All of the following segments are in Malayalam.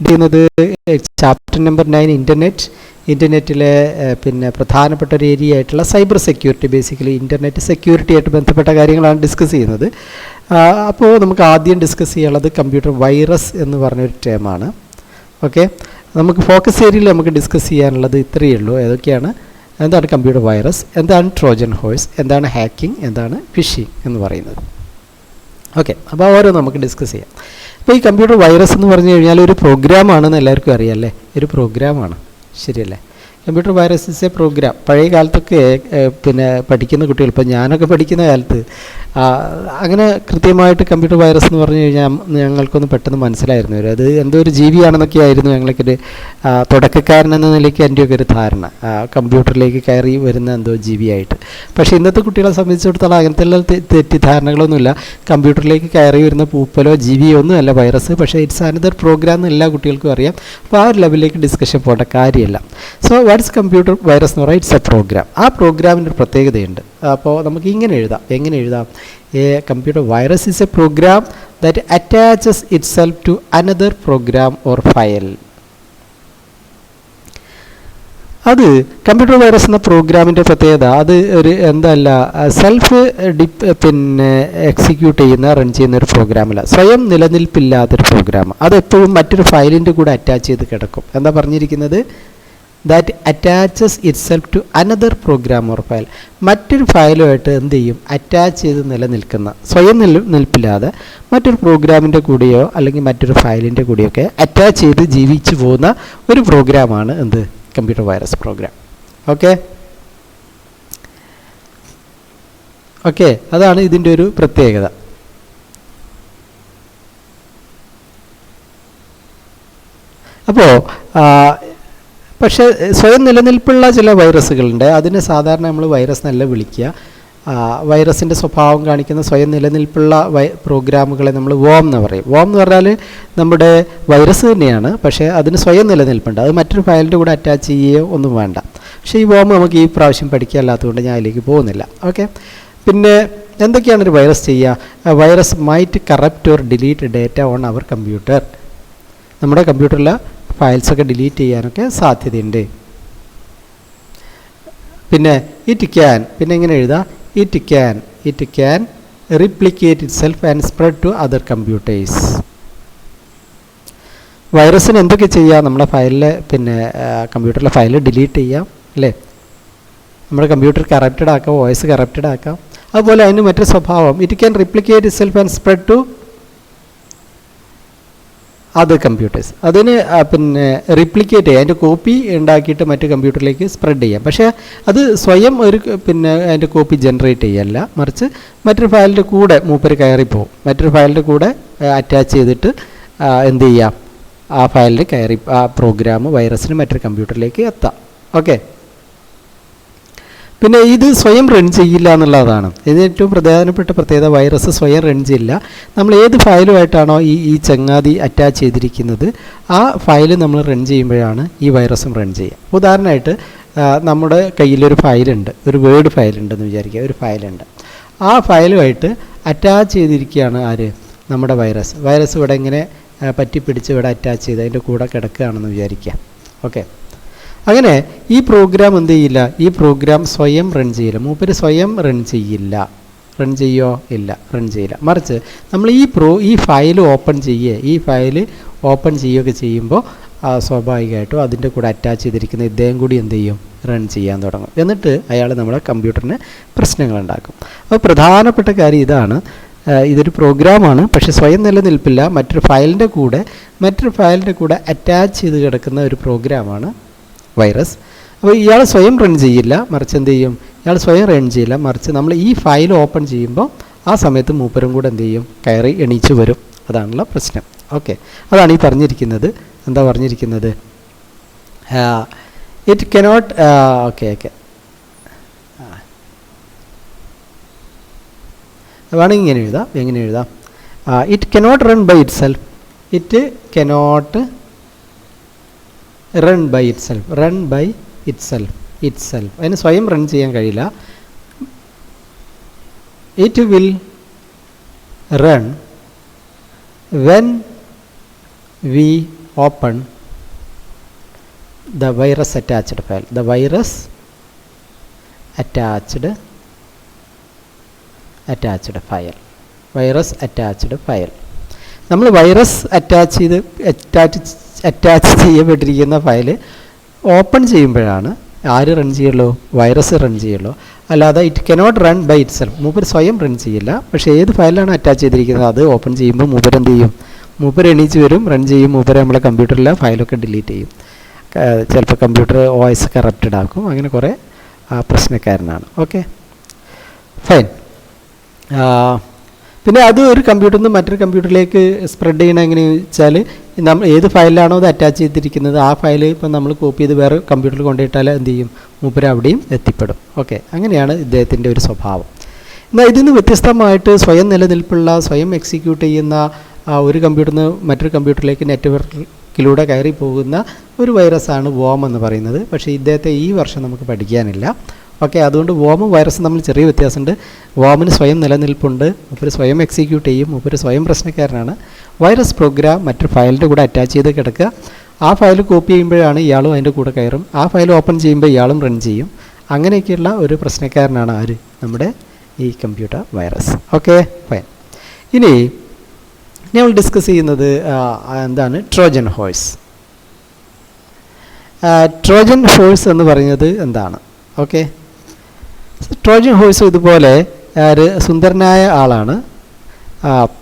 ചെയ്യുന്നത് ചാപ്റ്റർ നമ്പർ 9 ഇൻ്റർനെറ്റിലെ പിന്നെ പ്രധാനപ്പെട്ട ഒരു ഏരിയ ആയിട്ടുള്ള cyber security, basically internet security ആയിട്ട് ബന്ധപ്പെട്ട കാര്യങ്ങളാണ് ഡിസ്കസ് ചെയ്യുന്നത്. അപ്പോൾ നമുക്ക് ആദ്യം ഡിസ്കസ് ചെയ്യാനുള്ളത് കമ്പ്യൂട്ടർ വൈറസ് എന്ന് പറഞ്ഞൊരു ടേമാണ്. ഓക്കെ, നമുക്ക് ഫോക്കസ് ഏരിയയിൽ നമുക്ക് ഡിസ്കസ് ചെയ്യാനുള്ളത് ഇത്രയേ ഉള്ളൂ. ഏതൊക്കെയാണ്? എന്താണ് കമ്പ്യൂട്ടർ വൈറസ്, എന്താണ് ട്രോജൻ ഹോഴ്സ്, എന്താണ് ഹാക്കിംഗ്, എന്താണ് ഫിഷിംഗ് എന്ന് പറയുന്നത്. ഓക്കെ, അപ്പോൾ ഓരോ നമുക്ക് ഡിസ്കസ് ചെയ്യാം. അപ്പോൾ ഈ കമ്പ്യൂട്ടർ വൈറസ് എന്ന് പറഞ്ഞു കഴിഞ്ഞാൽ ഒരു പ്രോഗ്രാമാണെന്ന് എല്ലാവർക്കും അറിയാം അല്ലേ? ഒരു പ്രോഗ്രാമാണ്, ശരിയല്ലേ? Computer virus is a program. പഴയ കാലത്തൊക്കെ പിന്നെ പഠിക്കുന്ന കുട്ടികൾ, ഇപ്പോൾ ഞാനൊക്കെ പഠിക്കുന്ന കാലത്ത് അങ്ങനെ കൃത്യമായിട്ട് കമ്പ്യൂട്ടർ വൈറസ് എന്ന് പറഞ്ഞു കഴിഞ്ഞാൽ ഞങ്ങൾക്കൊന്ന് പെട്ടെന്ന് മനസ്സിലായിരുന്നു. അത് എന്തോ ഒരു ജീവിയാണെന്നൊക്കെ ആയിരുന്നു ഞങ്ങൾക്കൊരു തുടക്കക്കാരൻ എന്ന നിലയ്ക്ക് എൻ്റെയൊക്കെ ഒരു ധാരണ, കമ്പ്യൂട്ടറിലേക്ക് കയറി വരുന്ന എന്തോ ജീവിയായിട്ട്. പക്ഷേ ഇന്നത്തെ കുട്ടികളെ സംബന്ധിച്ചിടത്തോളം അങ്ങനത്തെ തെറ്റിദ്ധാരണകളൊന്നുമില്ല. കമ്പ്യൂട്ടറിലേക്ക് കയറി വരുന്ന പൂപ്പലോ ജീവിയോ ഒന്നും അല്ല വൈറസ്. പക്ഷേ ഇറ്റ്സ് അനദർ പ്രോഗ്രാം എന്ന് എല്ലാ കുട്ടികൾക്കും അറിയാം. അപ്പോൾ ആ ഒരു ലെവലിലേക്ക് ഡിസ്കഷൻ പോകേണ്ട കാര്യമില്ല. സോ വാട്ട്സ് കമ്പ്യൂട്ടർ വൈറസ് എന്ന് പറയുന്നത് ഇറ്റ്സ് എ പ്രോഗ്രാം. ആ പ്രോഗ്രാമിൻ്റെ ഒരു പ്രത്യേകതയുണ്ട്. അപ്പോൾ നമുക്ക് ഇങ്ങനെ എഴുതാം. എങ്ങനെ എഴുതാം? A computer virus is a program that attaches itself to another program or file. അത് കമ്പ്യൂട്ടർ വൈറസ് എന്ന പ്രോഗ്രാമിൻ്റെ പ്രത്യേകത, അത് ഒരു എന്തല്ല സെൽഫ് പിന്നെ എക്സിക്യൂട്ട് ചെയ്യുന്ന, റൺ ചെയ്യുന്ന ഒരു പ്രോഗ്രാമല്ല, സ്വയം നിലനിൽപ്പില്ലാത്തൊരു പ്രോഗ്രാം. അത് എപ്പോഴും മറ്റൊരു ഫയലിൻ്റെ കൂടെ അറ്റാച്ച് ചെയ്ത് കിടക്കും. എന്താ പറഞ്ഞിരിക്കുന്നത്? That attaches itself to another program or file. മറ്റൊരു ഫയലുമായിട്ട് എന്ത് ചെയ്യും? അറ്റാച്ച് ചെയ്ത് നിലനിൽക്കുന്ന, സ്വയം നിൽപ്പില്ലാതെ മറ്റൊരു പ്രോഗ്രാമിൻ്റെ കൂടെയോ അല്ലെങ്കിൽ മറ്റൊരു ഫയലിൻ്റെ കൂടെയോ ഒക്കെ അറ്റാച്ച് ചെയ്ത് ജീവിച്ചു പോകുന്ന ഒരു പ്രോഗ്രാമാണ് എന്ത്? Computer virus programme. ഓക്കെ, അതാണ് ഇതിൻ്റെ ഒരു പ്രത്യേകത. അപ്പോൾ പക്ഷേ സ്വയം നിലനിൽപ്പുള്ള ചില വൈറസുകളുണ്ട്. അതിന് സാധാരണ നമ്മൾ വൈറസ് എന്നല്ല വിളിക്കുക. വൈറസിൻ്റെ സ്വഭാവം കാണിക്കുന്ന സ്വയം നിലനിൽപ്പുള്ള പ്രോഗ്രാമുകളെ നമ്മൾ വോം എന്ന് പറയും. വോം എന്ന് പറഞ്ഞാൽ നമ്മുടെ വൈറസ് തന്നെയാണ്, പക്ഷേ അതിന് സ്വയം നിലനിൽപ്പുണ്ട്. അത് മറ്റൊരു ഫയലിൻ്റെ കൂടെ അറ്റാച്ച് ചെയ്യുകയോ ഒന്നും വേണ്ട. പക്ഷേ ഈ വോം നമുക്ക് ഈ പ്രാവശ്യം പഠിക്കാല്ലാത്തതുകൊണ്ട് ഞാൻ അതിലേക്ക് പോകുന്നില്ല. ഓക്കെ, പിന്നെ എന്തൊക്കെയാണ് ഒരു വൈറസ് ചെയ്യുക? Virus might corrupt or delete data on our computer. നമ്മുടെ കമ്പ്യൂട്ടറിലെ ഫയൽസൊക്കെ ഡിലീറ്റ് ചെയ്യാനൊക്കെ സാധ്യതയുണ്ട്. പിന്നെ പിന്നെ എങ്ങനെ എഴുതാം? It can replicate itself and spread to other computers. വൈറസിന് എന്തൊക്കെ ചെയ്യാം? നമ്മുടെ ഫയലിലെ കമ്പ്യൂട്ടറിലെ ഫയൽ ഡിലീറ്റ് ചെയ്യാം അല്ലേ? നമ്മുടെ കമ്പ്യൂട്ടർ കറപ്റ്റഡ് ആക്കാം, വോയിസ് കറപ്റ്റഡ് ആക്കാം. അതുപോലെ അതിന് മറ്റൊരു സ്വഭാവം, it can replicate itself and spread to other computers. അതിന് റിപ്ലിക്കേറ്റ് ചെയ്യാം, അതിൻ്റെ കോപ്പി ഉണ്ടാക്കിയിട്ട് മറ്റു കമ്പ്യൂട്ടറിലേക്ക് സ്പ്രെഡ് ചെയ്യാം. പക്ഷേ അത് സ്വയം ഒരു അതിൻ്റെ കോപ്പി ജനറേറ്റ് ചെയ്യല്ല, മറിച്ച് മറ്റൊരു ഫയലിൻ്റെ കൂടെ മൂപ്പര് കയറിപ്പോവും. മറ്റൊരു ഫയലിൻ്റെ കൂടെ അറ്റാച്ച് ചെയ്തിട്ട് എന്ത് ചെയ്യാം? ആ ഫയലിൽ കയറി ആ പ്രോഗ്രാം വൈറസിന് മറ്റൊരു കമ്പ്യൂട്ടറിലേക്ക് എത്താം. ഓക്കെ, പിന്നെ ഇത് സ്വയം റൺ ചെയ്യില്ല എന്നുള്ളതാണ് ഇതിന് ഏറ്റവും പ്രധാനപ്പെട്ട പ്രത്യേകത. വൈറസ് സ്വയം റൺ ചെയ്യില്ല. നമ്മൾ ഏത് ഫയലുമായിട്ടാണോ ഈ ചങ്ങാതി അറ്റാച്ച് ചെയ്തിരിക്കുന്നത്, ആ ഫയൽ നമ്മൾ റൺ ചെയ്യുമ്പോഴാണ് ഈ വൈറസും റൺ ചെയ്യുക. ഉദാഹരണമായിട്ട് നമ്മുടെ കയ്യിലൊരു ഫയലുണ്ട്, ഒരു വേർഡ് ഫയലുണ്ടെന്ന് വിചാരിക്കുക. ഒരു ഫയലുണ്ട്, ആ ഫയലുമായിട്ട് അറ്റാച്ച് ചെയ്തിരിക്കുകയാണ് ആര്? നമ്മുടെ വൈറസ് ഇവിടെ ഇങ്ങനെ പറ്റിപ്പിടിച്ച് ഇവിടെ അറ്റാച്ച് ചെയ്ത് അതിൻ്റെ കൂടെ കിടക്കുകയാണെന്ന് വിചാരിക്കുക. ഓക്കെ, അങ്ങനെ ഈ പ്രോഗ്രാം എന്ത് ചെയ്യില്ല? ഈ പ്രോഗ്രാം സ്വയം റൺ ചെയ്യില്ല. മൂപ്പര് സ്വയം റൺ ചെയ്യില്ല. റൺ ചെയ്യോ? ഇല്ല, റൺ ചെയ്യില്ല. മറിച്ച് നമ്മൾ ഈ ഫയൽ ഓപ്പൺ ചെയ്യുകയൊക്കെ ചെയ്യുമ്പോൾ സ്വാഭാവികമായിട്ടും അതിൻ്റെ കൂടെ അറ്റാച്ച് ചെയ്തിരിക്കുന്ന ഇദ്ദേഹം കൂടി എന്ത് ചെയ്യും? റൺ ചെയ്യാൻ തുടങ്ങും. എന്നിട്ട് അയാൾ നമ്മുടെ കമ്പ്യൂട്ടറിന് പ്രശ്നങ്ങളുണ്ടാക്കും. അപ്പോൾ പ്രധാനപ്പെട്ട കാര്യം ഇതാണ്. ഇതൊരു പ്രോഗ്രാമാണ്, പക്ഷേ സ്വയം നിലനിൽപ്പില്ല. മറ്റൊരു ഫയലിൻ്റെ കൂടെ അറ്റാച്ച് ചെയ്ത് കിടക്കുന്ന ഒരു പ്രോഗ്രാമാണ് വൈറസ്. അപ്പോൾ ഇയാൾ സ്വയം റൺ ചെയ്യില്ല, മറിച്ച് എന്ത് ചെയ്യും? മറിച്ച് നമ്മൾ ഈ ഫയൽ ഓപ്പൺ ചെയ്യുമ്പോൾ ആ സമയത്ത് മൂപ്പരും കൂടെ എന്ത് ചെയ്യും? കയറി എണീച്ച് വരും. അതാണുള്ള പ്രശ്നം. ഓക്കെ, അതാണ് ഈ പറഞ്ഞിരിക്കുന്നത്. എന്താ പറഞ്ഞിരിക്കുന്നത്? ഇറ്റ് കനോട്ട് വേണമെങ്കിൽ ഇങ്ങനെ എഴുതാം. എങ്ങനെ എഴുതാം? It cannot run by itself. Run by itself. അതിന് സ്വയം റൺ ചെയ്യാൻ കഴിയില്ല. It will run when we open the virus attached file. The virus attached file. Virus attached file. നമ്മൾ വൈറസ് അറ്റാച്ച് ചെയ്യപ്പെട്ടിരിക്കുന്ന ഫയൽ ഓപ്പൺ ചെയ്യുമ്പോഴാണ് ആര് റൺ ചെയ്യുള്ളൂ? വൈറസ് റൺ ചെയ്യുള്ളൂ. അല്ലാതെ it cannot run by itself. മൂപ്പർ സ്വയം റൺ ചെയ്യില്ല. പക്ഷേ ഏത് ഫയലാണ് അറ്റാച്ച് ചെയ്തിരിക്കുന്നത് അത് ഓപ്പൺ ചെയ്യുമ്പോൾ മൂപ്പർ എന്ത് ചെയ്യും? മൂപ്പർ എണീച്ച് വരും, റൺ ചെയ്യും. മൂപ്പർ നമ്മളെ കമ്പ്യൂട്ടറിലെ ഫയലൊക്കെ ഡിലീറ്റ് ചെയ്യും. ചിലപ്പോൾ കമ്പ്യൂട്ടർ OS കറപ്റ്റഡ് ആക്കും. അങ്ങനെ കുറേ പ്രശ്നക്കാരനാണ്. Okay, fine. പിന്നെ അത് ഒരു കമ്പ്യൂട്ടറിൽ നിന്ന് മറ്റൊരു കമ്പ്യൂട്ടറിലേക്ക് സ്പ്രെഡ് ചെയ്യണം എങ്ങനെയാണെന്ന് വെച്ചാൽ, നമ്മൾ ഏത് ഫയലിലാണോ അത് അറ്റാച്ച് ചെയ്തിരിക്കുന്നത് ആ ഫയൽ ഇപ്പം നമ്മൾ കോപ്പി ചെയ്ത് വേറെ കമ്പ്യൂട്ടറിൽ കൊണ്ടുപോയിട്ടാൽ എന്ത് ചെയ്യും? മൂപ്പര് അവിടെയും എത്തിപ്പെടും. ഓക്കെ, അങ്ങനെയാണ് ഇദ്ദേഹത്തിൻ്റെ ഒരു സ്വഭാവം. എന്നാൽ ഇതിൽ നിന്ന് വ്യത്യസ്തമായിട്ട് സ്വയം നിലനിൽപ്പുള്ള, സ്വയം എക്സിക്യൂട്ട് ചെയ്യുന്ന ഒരു കമ്പ്യൂട്ടറിൽ നിന്ന് മറ്റൊരു കമ്പ്യൂട്ടറിലേക്ക് നെറ്റ്വർക്കിലൂടെ കയറി പോകുന്ന ഒരു വൈറസാണ് വോം എന്ന് പറയുന്നത്. പക്ഷേ ഇദ്ദേഹത്തെ ഈ വർഷം നമുക്ക് പഠിക്കാനില്ല. ഓക്കെ, അതുകൊണ്ട് വോമും വൈറസും തമ്മിൽ ചെറിയ വ്യത്യാസമുണ്ട്. വോമിന് സ്വയം നിലനിൽപ്പുണ്ട്, മൂപ്പര് സ്വയം എക്സിക്യൂട്ട് ചെയ്യും, മൂപ്പര് സ്വയം പ്രശ്നക്കാരനാണ്. വൈറസ് പ്രോഗ്രാം മറ്റൊരു ഫയലിൻ്റെ കൂടെ അറ്റാച്ച് ചെയ്ത് കിടക്കുക. ആ ഫയൽ കോപ്പി ചെയ്യുമ്പോഴാണ് ഇയാളും അതിൻ്റെ കൂടെ കയറും. ആ ഫയൽ ഓപ്പൺ ചെയ്യുമ്പോൾ ഇയാളും റൺ ചെയ്യും. അങ്ങനെയൊക്കെയുള്ള ഒരു പ്രശ്നക്കാരനാണ് ആര്? നമ്മുടെ ഈ കമ്പ്യൂട്ടർ വൈറസ്. Okay, fine. ഇനി ഞങ്ങൾ ഡിസ്കസ് ചെയ്യുന്നത് എന്താണ്? Trojan horse. ട്രോജൻ ഹോഴ്സ് എന്ന് പറയുന്നത് എന്താണ്? ഓക്കെ, ട്രോജൻ ഹോഴ്സ് ഇതുപോലെ ഒരു സുന്ദരനായ ആളാണ്.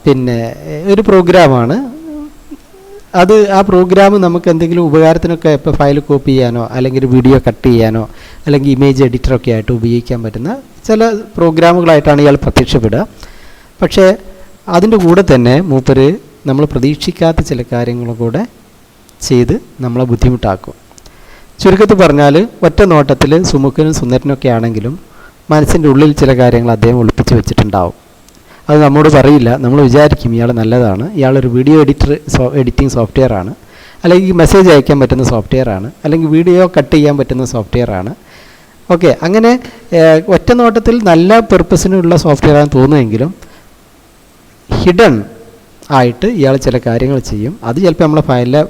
പിന്നെ ഒരു പ്രോഗ്രാമാണ് അത്. ആ പ്രോഗ്രാം നമുക്ക് എന്തെങ്കിലും ഉപകാരത്തിനൊക്കെ ഇപ്പോൾ ഫയൽ കോപ്പി ചെയ്യാനോ അല്ലെങ്കിൽ വീഡിയോ കട്ട് ചെയ്യാനോ അല്ലെങ്കിൽ ഇമേജ് എഡിറ്ററൊക്കെ ആയിട്ട് ഉപയോഗിക്കാൻ പറ്റുന്ന ചില പ്രോഗ്രാമുകളായിട്ടാണ് ഇയാൾ പ്രത്യക്ഷപ്പെടുക. പക്ഷേ അതിൻ്റെ കൂടെ തന്നെ മൂപ്പര് നമ്മൾ പ്രതീക്ഷിക്കാത്ത ചില കാര്യങ്ങളും കൂടെ ചെയ്ത് നമ്മളെ ബുദ്ധിമുട്ടാക്കും. ചുരുക്കത്തിൽ പറഞ്ഞാൽ ഒറ്റ നോട്ടത്തിൽ സുമുഖനും സുന്ദരനൊക്കെ ആണെങ്കിലും മനസ്സിൻ്റെ ഉള്ളിൽ ചില കാര്യങ്ങൾ അദ്ദേഹം ഒളിപ്പിച്ച് വെച്ചിട്ടുണ്ടാവും. അത് നമ്മോട് പറയില്ല. നമ്മൾ വിചാരിക്കും ഇയാൾ നല്ലതാണ്, ഇയാളൊരു വീഡിയോ എഡിറ്റിംഗ് സോഫ്റ്റ്വെയർ ആണ്, അല്ലെങ്കിൽ മെസ്സേജ് അയക്കാൻ പറ്റുന്ന സോഫ്റ്റ്വെയർ ആണ്, അല്ലെങ്കിൽ വീഡിയോ കട്ട് ചെയ്യാൻ പറ്റുന്ന സോഫ്റ്റ്വെയർ ആണ്. ഓക്കെ, അങ്ങനെ ഒറ്റ നോട്ടത്തിൽ നല്ല പെർപ്പസിനുള്ള സോഫ്റ്റ്വെയർ ആണെന്ന് തോന്നുമെങ്കിലും ഹിഡൻ ആയിട്ട് ഇയാൾ ചില കാര്യങ്ങൾ ചെയ്യും. അത് ചിലപ്പോൾ നമ്മളെ ഫയലിലെ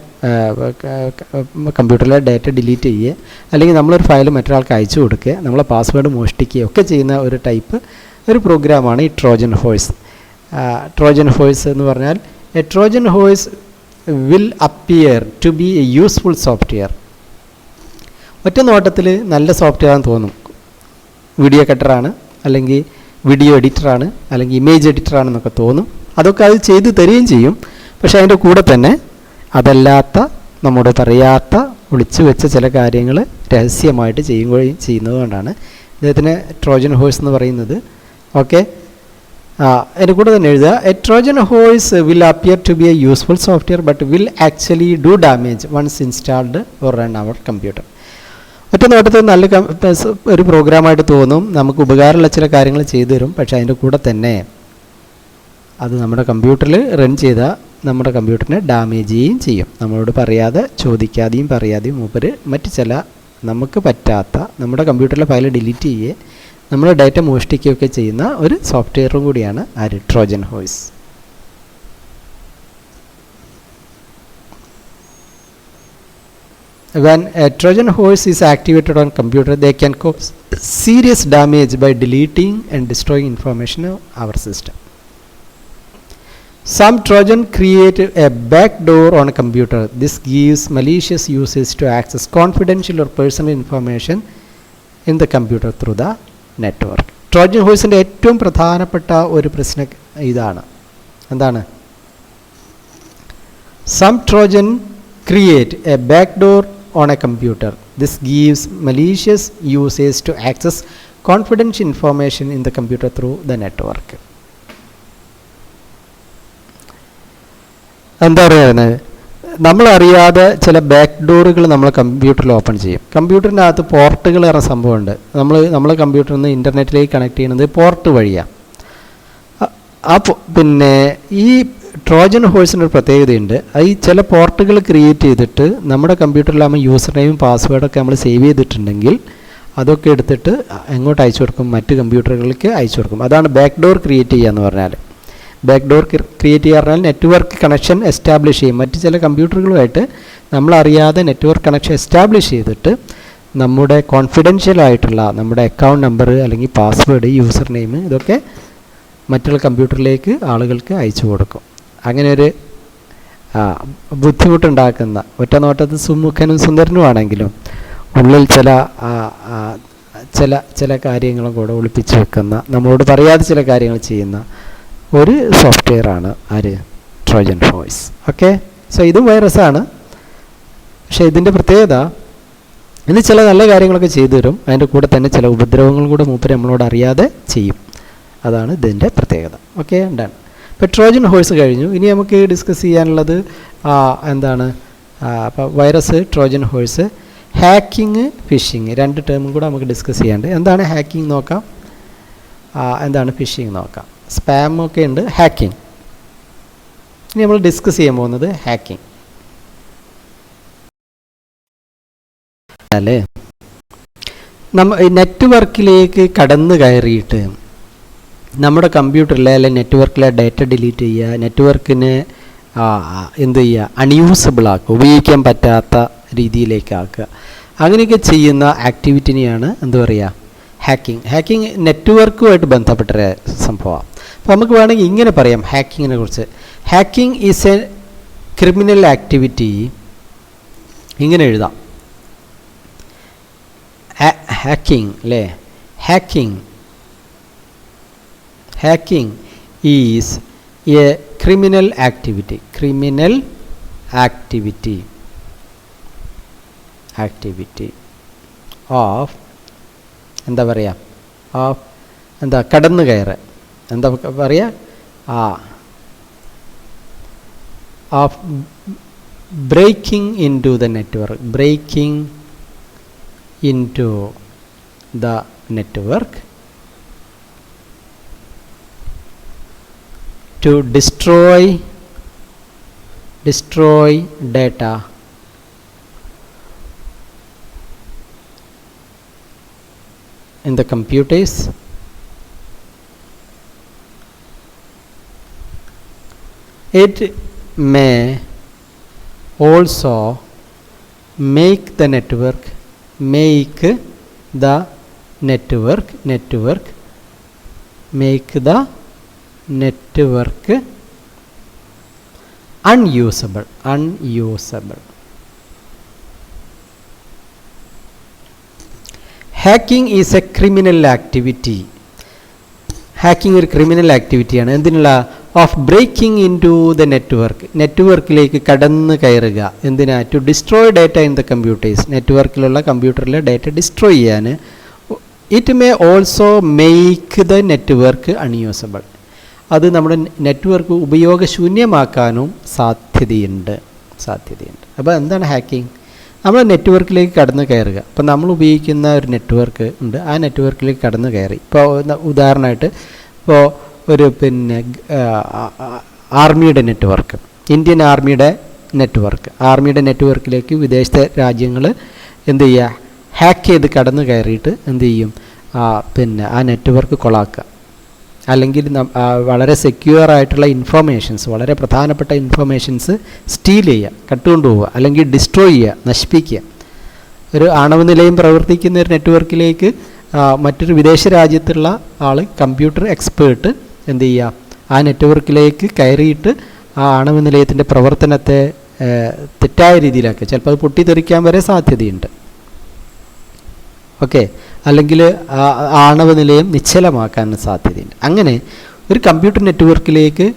കമ്പ്യൂട്ടറിലെ ഡാറ്റ ഡിലീറ്റ് ചെയ്യുക, അല്ലെങ്കിൽ നമ്മളൊരു ഫയൽ മറ്റൊരാൾക്ക് അയച്ചു കൊടുക്കുക, നമ്മളെ പാസ്വേഡ് മോഷ്ടിക്കുകയോ ഒക്കെ ചെയ്യുന്ന ഒരു ടൈപ്പ് ഒരു പ്രോഗ്രാമാണ് ഈ ട്രോജൻ ഹോഴ്സ്. ട്രോജൻ ഹോഴ്സ് എന്ന് പറഞ്ഞാൽ a Trojan horse will appear to be a useful software. ഒറ്റ നോട്ടത്തിൽ നല്ല സോഫ്റ്റ്വെയർ ആണെന്ന് തോന്നും. വീഡിയോ കട്ടറാണ്, അല്ലെങ്കിൽ വീഡിയോ എഡിറ്ററാണ്, അല്ലെങ്കിൽ ഇമേജ് എഡിറ്ററാണെന്നൊക്കെ തോന്നും. അതൊക്കെ അത് ചെയ്ത് തരികയും ചെയ്യും. പക്ഷേ അതിൻ്റെ കൂടെ തന്നെ അതല്ലാത്ത, നമ്മോട് പറയാത്ത, ഒളിച്ചു വെച്ച ചില കാര്യങ്ങൾ രഹസ്യമായിട്ട് ചെയ്യുന്നത് കൊണ്ടാണ് ഇദ്ദേഹത്തിന് ട്രോജൻ ഹോഴ്സ് എന്ന് പറയുന്നത്. ഓക്കെ, അതിൻ്റെ കൂടെ തന്നെ എഴുതുക, a Trojan horse will appear to be a useful software but will actually do damage once installed or run our computer. ഒറ്റ നോട്ടത്തിൽ നല്ല ഒരു പ്രോഗ്രാമായിട്ട് തോന്നും, നമുക്ക് ഉപകാരമുള്ള ചില കാര്യങ്ങൾ ചെയ്തു തരും. പക്ഷേ അതിൻ്റെ കൂടെ തന്നെ അത് നമ്മുടെ കമ്പ്യൂട്ടറിൽ റൺ ചെയ്താൽ നമ്മുടെ കമ്പ്യൂട്ടറിനെ ഡാമേജ് ചെയ്യുകയും ചെയ്യും. നമ്മളോട് പറയാതെ, ചോദിക്കാതെയും പറയാതെയും മൂപ്പര് മറ്റ് ചില നമുക്ക് പറ്റാത്ത നമ്മുടെ കമ്പ്യൂട്ടറിലെ ഫയൽ ഡിലീറ്റ് ചെയ്യുകയും നമ്മുടെ ഡാറ്റ മോഷ്ടിക്കുകയൊക്കെ ചെയ്യുന്ന ഒരു സോഫ്റ്റ്വെയറും കൂടിയാണ് ആര്? Trojan horse. When a Trojan horse is activated on computer, they can cause serious damage by deleting and destroying information of our system. Some Trojan create a backdoor on a computer. This gives malicious users to access confidential or personal information in the computer through the network. Trojan horse-ന്റെ ഏറ്റവും പ്രധാനപ്പെട്ട ഒരു പ്രശ്നം ഇതാണ്. എന്താണ്? Some Trojan create a backdoor on a computer. This gives malicious users to access confidential information in the computer through the network. എന്താ പറയുന്നത്? നമ്മളറിയാതെ ചില ബാക്ക് ഡോറുകൾ നമ്മൾ കമ്പ്യൂട്ടറിൽ ഓപ്പൺ ചെയ്യും. കമ്പ്യൂട്ടറിൻ്റെ അകത്ത് പോർട്ടുകൾ പറഞ്ഞ സംഭവമുണ്ട്. നമ്മളെ കമ്പ്യൂട്ടറിൽ നിന്ന് ഇൻ്റർനെറ്റിലേക്ക് കണക്ട് ചെയ്യുന്നത് പോർട്ട് വഴിയാണ്. പിന്നെ ഈ ട്രോജൻ ഹോഴ്സിൻ്റെ ഒരു പ്രത്യേകതയുണ്ട്. ഈ ചില പോർട്ടുകൾ ക്രിയേറ്റ് ചെയ്തിട്ട് നമ്മുടെ കമ്പ്യൂട്ടറിലാകുമ്പോൾ യൂസർ നെയിം പാസ്വേഡൊക്കെ നമ്മൾ സേവ് ചെയ്തിട്ടുണ്ടെങ്കിൽ അതൊക്കെ എടുത്തിട്ട് എങ്ങോട്ട് അയച്ചു കൊടുക്കും? മറ്റ് കമ്പ്യൂട്ടറുകളിലേക്ക് അയച്ചു കൊടുക്കും. അതാണ് ബാക്ക് ഡോർ ക്രിയേറ്റ് ചെയ്യുക എന്ന് പറഞ്ഞാൽ. ബാക്ക് ഡോർ ക്രിയേറ്റ് ചെയ്യുക പറഞ്ഞാൽ നെറ്റ്വർക്ക് കണക്ഷൻ എസ്റ്റാബ്ലിഷ് ചെയ്യും. മറ്റ് ചില കമ്പ്യൂട്ടറുകളുമായിട്ട് നമ്മളറിയാതെ നെറ്റ്വർക്ക് കണക്ഷൻ എസ്റ്റാബ്ലിഷ് ചെയ്തിട്ട് നമ്മുടെ കോൺഫിഡൻഷ്യൽ ആയിട്ടുള്ള നമ്മുടെ അക്കൗണ്ട് നമ്പർ അല്ലെങ്കിൽ പാസ്വേഡ്, യൂസർ നെയിം ഇതൊക്കെ മറ്റുള്ള കമ്പ്യൂട്ടറിലേക്ക് ആളുകൾക്ക് അയച്ചു കൊടുക്കും. അങ്ങനെ ഒരു ബുദ്ധിമുട്ടുണ്ടാക്കുന്ന, ഒറ്റ നോട്ടത്തിൽ സുമുഖനും സുന്ദരനുമാണെങ്കിലും ഉള്ളിൽ ചില കാര്യങ്ങളും കൂടെ ഒളിപ്പിച്ച് വെക്കുന്ന, നമ്മളോട് പറയാതെ ചില കാര്യങ്ങൾ ചെയ്യുന്ന ഒരു സോഫ്റ്റ്വെയറാണ് ട്രോജൻ ഹോഴ്സ്. ഓക്കെ, സോ ഇതും വൈറസാണ്. പക്ഷേ ഇതിൻ്റെ പ്രത്യേകത, ഇന്ന് ചില നല്ല കാര്യങ്ങളൊക്കെ ചെയ്തു തരും, അതിൻ്റെ കൂടെ തന്നെ ചില ഉപദ്രവങ്ങളും കൂടെ മൂപ്പര് നമ്മളോട് അറിയാതെ ചെയ്യും. അതാണ് ഇതിൻ്റെ പ്രത്യേകത. Okay, done. ഇപ്പോൾ ട്രോജൻ ഹോഴ്സ് കഴിഞ്ഞു. ഇനി നമുക്ക് ഡിസ്കസ് ചെയ്യാനുള്ളത് എന്താണ്? അപ്പോൾ virus, Trojan horse, hacking, fishing, രണ്ട് ടേമും കൂടെ നമുക്ക് ഡിസ്കസ് ചെയ്യാണ്ട്. എന്താണ് ഹാക്കിംഗ് നോക്കാം, എന്താണ് ഫിഷിങ് നോക്കാം. സ്പാം ഒക്കെ ഉണ്ട്, ഹാക്കിംഗ്. ഇനി നമ്മൾ ഡിസ്കസ് ചെയ്യാൻ പോകുന്നത് ഹാക്കിംഗ് അല്ലേ. നെറ്റ്വർക്കിലേക്ക് കടന്നു കയറിയിട്ട് നമ്മുടെ കമ്പ്യൂട്ടറിലെ അല്ലെങ്കിൽ നെറ്റ്വർക്കിലെ ഡാറ്റ ഡിലീറ്റ് ചെയ്യുക, നെറ്റ്വർക്കിനെ എന്ത് ചെയ്യുക, അൺയൂസബിൾ ആക്കുക, ഉപയോഗിക്കാൻ പറ്റാത്ത രീതിയിലേക്കാക്കുക. അങ്ങനെയൊക്കെ ചെയ്യുന്ന ആക്ടിവിറ്റിനെയാണ് എന്ത് പറയുക, ഹാക്കിംഗ്. ഹാക്കിംഗ് നെറ്റ്വർക്കുമായിട്ട് ബന്ധപ്പെട്ട സംഭവമാണ്. അപ്പോൾ നമുക്ക് വേണമെങ്കിൽ ഇങ്ങനെ പറയാം ഹാക്കിങ്ങിനെ കുറിച്ച്. Hacking is a criminal activity. ഇങ്ങനെ എഴുതാം, ഹാക്കിംഗ് അല്ലേ. Hacking is a criminal activity. Of എന്താ പറയുക, എന്താ കടന്നു കയറ്, എന്താ പറയുക, of breaking into the network. Breaking into the network to destroy data in the computers. It may also make the network unusable. Hacking is a criminal activity. Hacking ഒരു ക്രിമിനൽ ആക്ടിവിറ്റിയാണ്. എന്തിനുള്ള, of breaking into the നെറ്റ്വർക്കിലേക്ക് കടന്നു കയറുക. എന്തിനാ, to destroy data in the computers. നെറ്റ്വർക്കിലുള്ള കമ്പ്യൂട്ടറിലെ ഡാറ്റ ഡിസ്ട്രോയ് ചെയ്യാൻ. It may also make the network unusable. അത് നമ്മുടെ നെറ്റ്വർക്ക് ഉപയോഗശൂന്യമാക്കാനും സാധ്യതയുണ്ട്. അപ്പോൾ എന്താണ് ഹാക്കിംഗ്? നമ്മൾ നെറ്റ്വർക്കിലേക്ക് കടന്നു കയറുക. ഇപ്പോൾ നമ്മൾ ഉപയോഗിക്കുന്ന ഒരു നെറ്റ്വർക്ക് ഉണ്ട്, ആ നെറ്റ്വർക്കിലേക്ക് കടന്നു കയറി. ഇപ്പോൾ ഉദാഹരണമായിട്ട് ഇപ്പോൾ ഒരു ആർമിയുടെ നെറ്റ്വർക്ക്, ഇന്ത്യൻ ആർമിയുടെ നെറ്റ്വർക്കിലേക്ക് വിദേശ രാജ്യങ്ങൾ എന്ത് ചെയ്യുക, ഹാക്ക് ചെയ്ത് കടന്നു കയറിയിട്ട് എന്ത് ചെയ്യും, ആ നെറ്റ്വർക്ക് കൊളാക്കുക. അല്ലെങ്കിൽ വളരെ സെക്യൂർ ആയിട്ടുള്ള ഇൻഫോർമേഷൻസ്, വളരെ പ്രധാനപ്പെട്ട ഇൻഫോർമേഷൻസ് സ്റ്റീൽ ചെയ്യുക, കട്ടുകൊണ്ടുപോവുക, അല്ലെങ്കിൽ ഡിസ്ട്രോയ് ചെയ്യുക, നശിപ്പിക്കുക. ഒരു ആണവ നിലയം പ്രവർത്തിക്കുന്ന ഒരു നെറ്റ്വർക്കിലേക്ക് മറ്റൊരു വിദേശ രാജ്യത്തുള്ള ആൾ, കമ്പ്യൂട്ടർ എക്സ്പേർട്ട് എന്ത് ചെയ്യുക, ആ നെറ്റ്വർക്കിലേക്ക് കയറിയിട്ട് ആ ആണവ നിലയത്തിൻ്റെ പ്രവർത്തനത്തെ തെറ്റായ രീതിയിലാക്കുക. ചിലപ്പോൾ അത് പൊട്ടിത്തെറിക്കാൻ വരെ സാധ്യതയുണ്ട്. ഓക്കെ, അല്ലെങ്കിൽ ആണവ നിലയം നിശ്ചലമാക്കാൻ സാധ്യതയുണ്ട്. അങ്ങനെ ഒരു കമ്പ്യൂട്ടർ നെറ്റ്വർക്കിലേക്ക്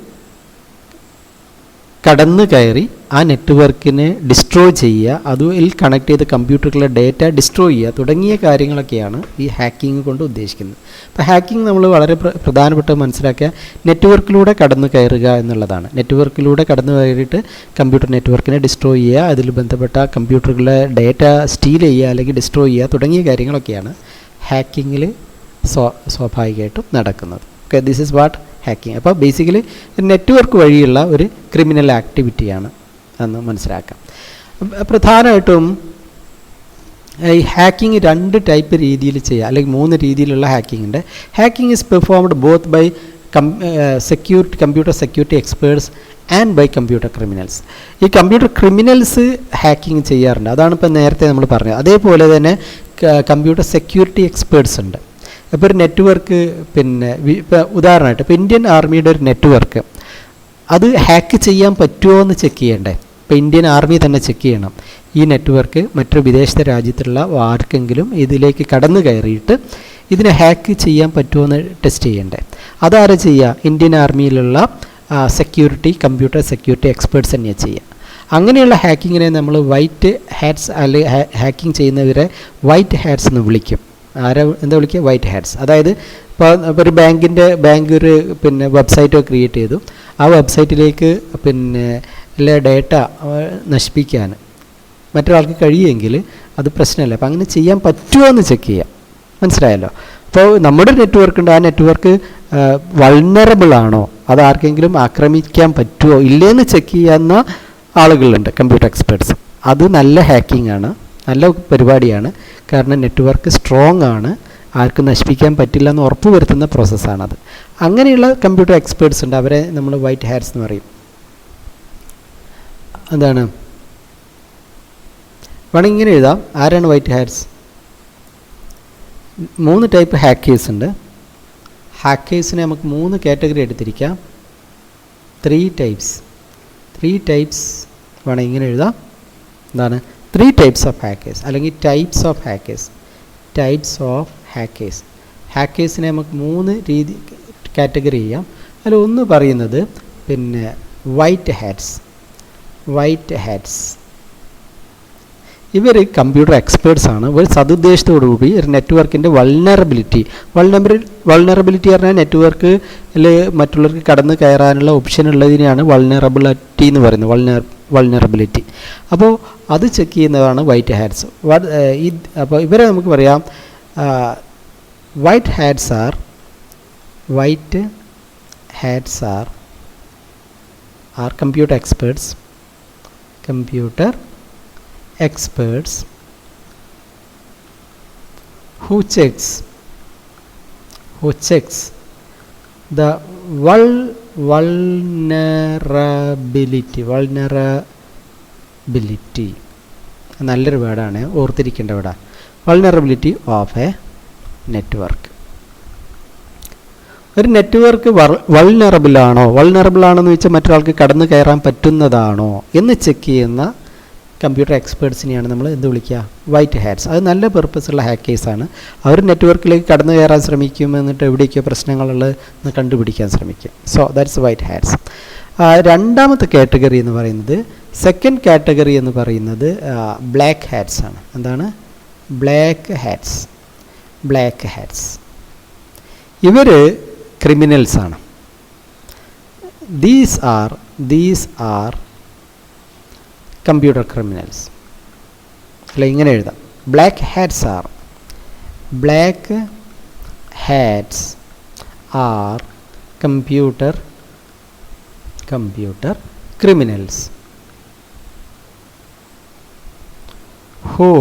കടന്നു കയറി ആ നെറ്റ്വർക്കിനെ ഡിസ്ട്രോയ് ചെയ്യുക, അതിൽ കണക്ട് ചെയ്ത് കമ്പ്യൂട്ടറിലെ ഡേറ്റ ഡിസ്ട്രോയ് ചെയ്യുക തുടങ്ങിയ കാര്യങ്ങളൊക്കെയാണ് ഈ ഹാക്കിംഗ് കൊണ്ട് ഉദ്ദേശിക്കുന്നത്. അപ്പോൾ ഹാക്കിംഗ് നമ്മൾ വളരെ പ്രധാനപ്പെട്ട മനസ്സിലാക്കുക, നെറ്റ്വർക്കിലൂടെ കടന്നു കയറുക എന്നുള്ളതാണ്. നെറ്റ്വർക്കിലൂടെ കടന്നു കയറിയിട്ട് കമ്പ്യൂട്ടർ നെറ്റ്വർക്കിനെ ഡിസ്ട്രോയ് ചെയ്യുക, അതിൽ ബന്ധപ്പെട്ട കമ്പ്യൂട്ടറുകളിലെ ഡേറ്റ സ്റ്റീൽ ചെയ്യുക അല്ലെങ്കിൽ ഡിസ്ട്രോയ് ചെയ്യുക തുടങ്ങിയ കാര്യങ്ങളൊക്കെയാണ് ഹാക്കിങ്ങിൽ സ്വാഭാവികമായിട്ടും നടക്കുന്നത്. Okay, this is what hacking. അപ്പോൾ ബേസിക്കലി നെറ്റ്വർക്ക് വഴിയുള്ള ഒരു ക്രിമിനൽ ആക്ടിവിറ്റിയാണ് എന്ന് മനസ്സിലാക്കാം. പ്രധാനമായിട്ടും ഈ ഹാക്കിംഗ് 2 ടൈപ്പ് രീതിയിൽ ചെയ്യുക, അല്ലെങ്കിൽ 3 രീതിയിലുള്ള ഹാക്കിംഗ് ഉണ്ട്. Hacking is performed both by computer security experts and by computer criminals. ഈ കമ്പ്യൂട്ടർ ക്രിമിനൽസ് ഹാക്കിംഗ് ചെയ്യാറുണ്ട്, അതാണ് ഇപ്പോൾ നേരത്തെ നമ്മൾ പറഞ്ഞത്. അതേപോലെ തന്നെ കമ്പ്യൂട്ടർ സെക്യൂരിറ്റി എക്സ്പേർട്സ് ഉണ്ട്. ഇപ്പോൾ ഒരു നെറ്റ്വർക്ക്, പിന്നെ ഇപ്പോൾ ഉദാഹരണമായിട്ട് ഇപ്പോൾ ഇന്ത്യൻ ആർമിയുടെ ഒരു നെറ്റ്വർക്ക്, അത് ഹാക്ക് ചെയ്യാൻ പറ്റുമോ എന്ന് ചെക്ക് ചെയ്യണ്ടേ? ഇപ്പോൾ ഇന്ത്യൻ ആർമി തന്നെ ചെക്ക് ചെയ്യണം ഈ നെറ്റ്വർക്ക് മറ്റൊരു വിദേശ രാജ്യത്തുള്ള ആർക്കെങ്കിലും ഇതിലേക്ക് കടന്നു കയറിയിട്ട് ഇതിനെ ഹാക്ക് ചെയ്യാൻ പറ്റുമോ എന്ന് ടെസ്റ്റ് ചെയ്യണ്ടേ? അതാരെ ചെയ്യുക? ഇന്ത്യൻ ആർമിയിലുള്ള കമ്പ്യൂട്ടർ സെക്യൂരിറ്റി എക്സ്പേർട്സ് തന്നെയാണ് ചെയ്യുക. അങ്ങനെയുള്ള ഹാക്കിങ്ങിനെ നമ്മൾ വൈറ്റ് ഹാറ്റ്സ്, അല്ലെങ്കിൽ ഹാക്കിംഗ് ചെയ്യുന്നവരെ വൈറ്റ് ഹാറ്റ്സ് എന്ന് വിളിക്കും. എന്താ വിളിക്കുക? White hats. അതായത് ഇപ്പോൾ ഒരു ബാങ്ക് ഒരു പിന്നെ വെബ്സൈറ്റോ ക്രിയേറ്റ് ചെയ്തു, ആ വെബ്സൈറ്റിലേക്ക് പിന്നെ എല്ലാ ഡേറ്റ നശിപ്പിക്കാൻ മറ്റൊരാൾക്ക് കഴിയുമെങ്കിൽ അത് പ്രശ്നമല്ല. അപ്പോൾ അങ്ങനെ ചെയ്യാൻ പറ്റുമോ എന്ന് ചെക്ക് ചെയ്യാം. മനസ്സിലായല്ലോ? അപ്പോൾ നമ്മുടെ നെറ്റ്വർക്ക് ഉണ്ട്, ആ നെറ്റ്വർക്ക് വൾനറബിൾ ആണോ, അത് ആർക്കെങ്കിലും ആക്രമിക്കാൻ പറ്റുമോ ഇല്ലേന്ന് ചെക്ക് ചെയ്യാവുന്ന ആളുകളുണ്ട്, കമ്പ്യൂട്ടർ എക്സ്പേർട്സ്. അത് നല്ല ഹാക്കിംഗ് ആണ്, നല്ല പരിപാടിയാണ്. കാരണം നെറ്റ്വർക്ക് സ്ട്രോങ് ആണ്, ആർക്കും നശിപ്പിക്കാൻ പറ്റില്ല എന്ന് ഉറപ്പ് വരുത്തുന്ന പ്രോസസ്സാണത്. അങ്ങനെയുള്ള കമ്പ്യൂട്ടർ എക്സ്പേർട്സ് ഉണ്ട്, അവരെ നമ്മൾ വൈറ്റ് ഹാറ്റ്സ് എന്ന് പറയും. എന്താണ് വേണമെങ്കിൽ ഇങ്ങനെ എഴുതാം. ആരാണ് വൈറ്റ് ഹാറ്റ്സ്? 3 ടൈപ്പ് ഹാക്കേഴ്സ് ഉണ്ട്. ഹാക്കേഴ്സിനെ നമുക്ക് 3 കാറ്റഗറി എടുത്തിരിക്കാം. 3 ടൈപ്സ് വേണമെങ്കിൽ ഇങ്ങനെ എഴുതാം. എന്താണ്? 3 ടൈപ്സ് ഓഫ് ഹാക്കേഴ്സ്, അല്ലെങ്കിൽ ടൈപ്സ് ഓഫ് ഹാക്കേഴ്സ്. ഹാക്കേഴ്സിനെ നമുക്ക് 3 കാറ്റഗറി ചെയ്യാം. അതിൽ ഒന്ന് പറയുന്നത് പിന്നെ വൈറ്റ് ഹാറ്റ്സ്. ഇവർ കമ്പ്യൂട്ടർ എക്സ്പേർട്സ് ആണ്. ഇവർ സതുദ്ദേശത്തോടുകൂടി ഒരു നെറ്റ്വർക്കിൻ്റെ വൾനറബിലിറ്റി പറഞ്ഞാൽ നെറ്റ്വർക്കിൽ മറ്റുള്ളവർക്ക് കടന്നു കയറാനുള്ള ഓപ്ഷൻ ഉള്ളതിനെയാണ് വൾനറബിലിറ്റി എന്ന് പറയുന്നത്. വൾനറബിലിറ്റി. അപ്പോൾ അത് ചെക്ക് ചെയ്യുന്നതാണ് വൈറ്റ് ഹാറ്റ്സ്. അപ്പോൾ ഇവരെ നമുക്ക് പറയാം white hats are computer experts who checks the vulnerability. നല്ലൊരു വേർഡാണ്, ഓർത്തിരിക്കേണ്ട വേർഡാണ്. Vulnerability of a network. ഒരു നെറ്റ്വർക്ക് വൾനറബിൾ ആണെന്ന് വെച്ചാൽ മറ്റൊരാൾക്ക് കടന്നു കയറാൻ പറ്റുന്നതാണോ എന്ന് ചെക്ക് ചെയ്യുന്ന കമ്പ്യൂട്ടർ എക്സ്പേർട്സിനെയാണ് നമ്മൾ എന്ത് വിളിക്കുക? White hats. അത് നല്ല പർപ്പസുള്ള ഹാക്കേഴ്സാണ്. അവർ നെറ്റ്വർക്കിലേക്ക് കടന്നു കയറാൻ ശ്രമിക്കും, എന്നിട്ട് എവിടെയൊക്കെയോ പ്രശ്നങ്ങളുള്ളത് കണ്ടുപിടിക്കാൻ ശ്രമിക്കും. So that's white hats. രണ്ടാമത്തെ കാറ്റഗറി എന്ന് പറയുന്നത്, സെക്കൻഡ് കാറ്റഗറി എന്ന് പറയുന്നത് ബ്ലാക്ക് ഹാറ്റ്സ് ആണ്. എന്താണ്? Black hats. ഇവർ ക്രിമിനൽസാണ്. These are computer criminals. അല്ല, ഇങ്ങനെ എഴുതാം. Black hats are computer criminals who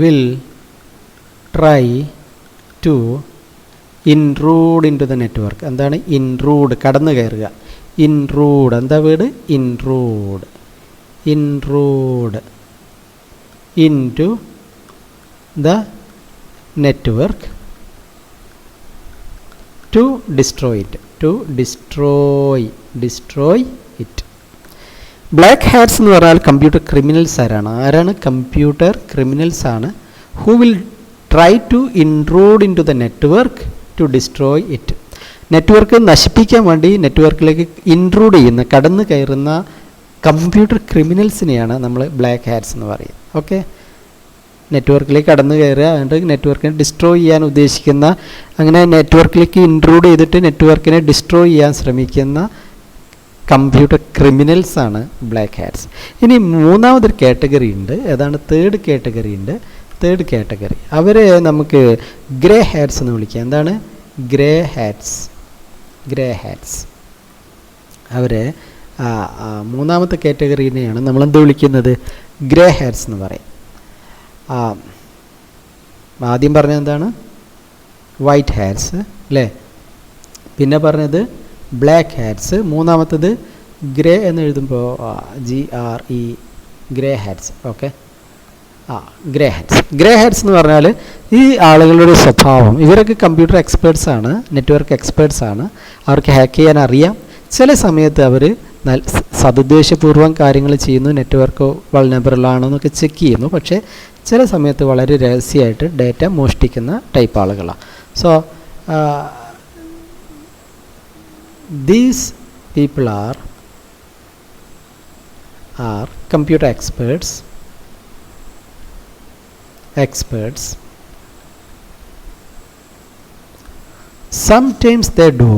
will try to intrude into the network. എന്താണ് intrude? കടന്നു കയറുക. intrude എന്താ word? intrude into the network to destroy it. Black hats എന്ന് പറഞ്ഞാൽ കമ്പ്യൂട്ടർ ക്രിമിനൽസ് ആരാണ്? കമ്പ്യൂട്ടർ ക്രിമിനൽസ് ആണ്. Who will try to intrude into the network to destroy it. Network നശിപ്പിക്കാൻ വേണ്ടി നെറ്റ്വർക്കിലേക്ക് ഇൻട്രൂഡ് ചെയ്യുന്ന, കടന്നു കയറുന്ന കമ്പ്യൂട്ടർ ക്രിമിനൽസിനെയാണ് നമ്മൾ ബ്ലാക്ക് ഹാറ്റ്സ് എന്ന് പറയുന്നത്. ഓക്കെ, നെറ്റ്വർക്കിലേക്ക് കടന്നു കയറുക, എന്നിട്ട് നെറ്റ്വർക്കിനെ ഡിസ്ട്രോയ് ചെയ്യാൻ ഉദ്ദേശിക്കുന്ന, അങ്ങനെ നെറ്റ്വർക്കിലേക്ക് ഇൻട്രൂഡ് ചെയ്തിട്ട് നെറ്റ്വർക്കിനെ ഡിസ്ട്രോയ് ചെയ്യാൻ ശ്രമിക്കുന്ന കമ്പ്യൂട്ടർ ക്രിമിനൽസാണ് ബ്ലാക്ക് ഹാറ്റ്സ്. ഇനി മൂന്നാമതൊരു കാറ്റഗറി ഉണ്ട്, ഏതാണ്? Third category. അവരെ നമുക്ക് ഗ്രേ ഹാറ്റ്സ് എന്ന് വിളിക്കാം. എന്താണ്? Grey hats. അവരെ മൂന്നാമത്തെ കാറ്റഗറീനെയാണ് നമ്മളെന്ത് വിളിക്കുന്നത്? ഗ്രേ ഹാറ്റ്സ് എന്ന് പറയും. ആദ്യം പറഞ്ഞത് എന്താണ്? വൈറ്റ് ഹാറ്റ്സ് അല്ലേ? പിന്നെ പറഞ്ഞത് ബ്ലാക്ക് ഹാറ്റ്സ്. മൂന്നാമത്തത് ഗ്രേ എന്ന് എഴുതുമ്പോൾ GRE grey hats. Okay, grey hats. Grey hats എന്ന് പറഞ്ഞാൽ ഈ ആളുകളുടെ സ്വഭാവം, ഇവരൊക്കെ കമ്പ്യൂട്ടർ എക്സ്പേർട്സ് ആണ്, നെറ്റ്വർക്ക് എക്സ്പേർട്സ് ആണ്, അവർക്ക് ഹാക്ക് ചെയ്യാൻ അറിയാം. ചില സമയത്ത് അവർ സതുദ്ദേശപൂർവ്വം കാര്യങ്ങൾ ചെയ്യുന്നു, നെറ്റ്വർക്ക് വൾനറബിൾ ആണോ എന്നൊക്കെ ചെക്ക് ചെയ്യുന്നു. പക്ഷേ ചില സമയത്ത് വളരെ രഹസ്യമായിട്ട് ഡാറ്റ മോഷ്ടിക്കുന്ന ടൈപ്പ് ആളുകളാണ്. So these people are computer experts. Sometimes they do,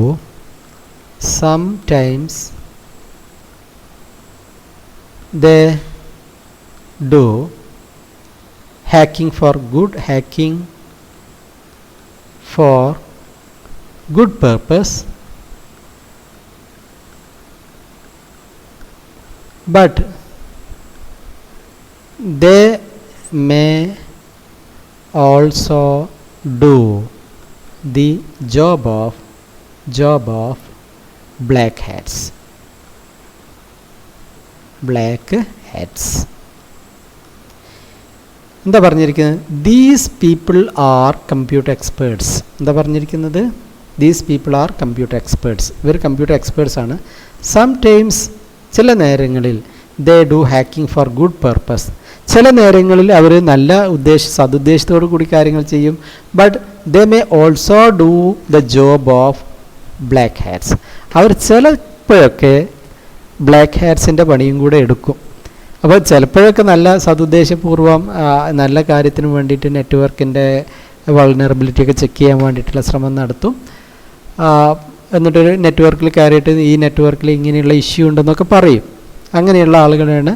sometimes they do hacking for good purpose, but they may also do the job of black hats. എന്താ പറഞ്ഞിരിക്കുന്നത്? These people are computer experts. എന്താ പറഞ്ഞിരിക്കുന്നത്? These people are computer experts. ഇവർ കമ്പ്യൂട്ടർ എക്സ്പേർട്സ് ആണ്. സംടൈംസ്, ചില നേരങ്ങളിൽ, they do hacking for good purpose. ചില നേരങ്ങളിൽ അവർ നല്ല സതുദ്ദേശത്തോടു കൂടി കാര്യങ്ങൾ ചെയ്യും. But they may also do the job of black hats. അവർ ചിലപ്പോഴൊക്കെ ബ്ലാക്ക് ഹാറ്റ്സിൻ്റെ പണിയും കൂടെ എടുക്കും. അപ്പോൾ ചിലപ്പോഴൊക്കെ നല്ല സതുദ്ദേശപൂർവ്വം നല്ല കാര്യത്തിന് വേണ്ടിയിട്ട് നെറ്റ്വർക്കിൻ്റെ വൾനറബിലിറ്റി ഒക്കെ ചെക്ക് ചെയ്യാൻ വേണ്ടിയിട്ടുള്ള ശ്രമം നടത്തും. എന്നിട്ടൊരു നെറ്റ്വർക്കിൽ കയറിയിട്ട് ഈ നെറ്റ്വർക്കിൽ ഇങ്ങനെയുള്ള ഇഷ്യൂ ഉണ്ടെന്നൊക്കെ പറയും. അങ്ങനെയുള്ള ആളുകളാണ്.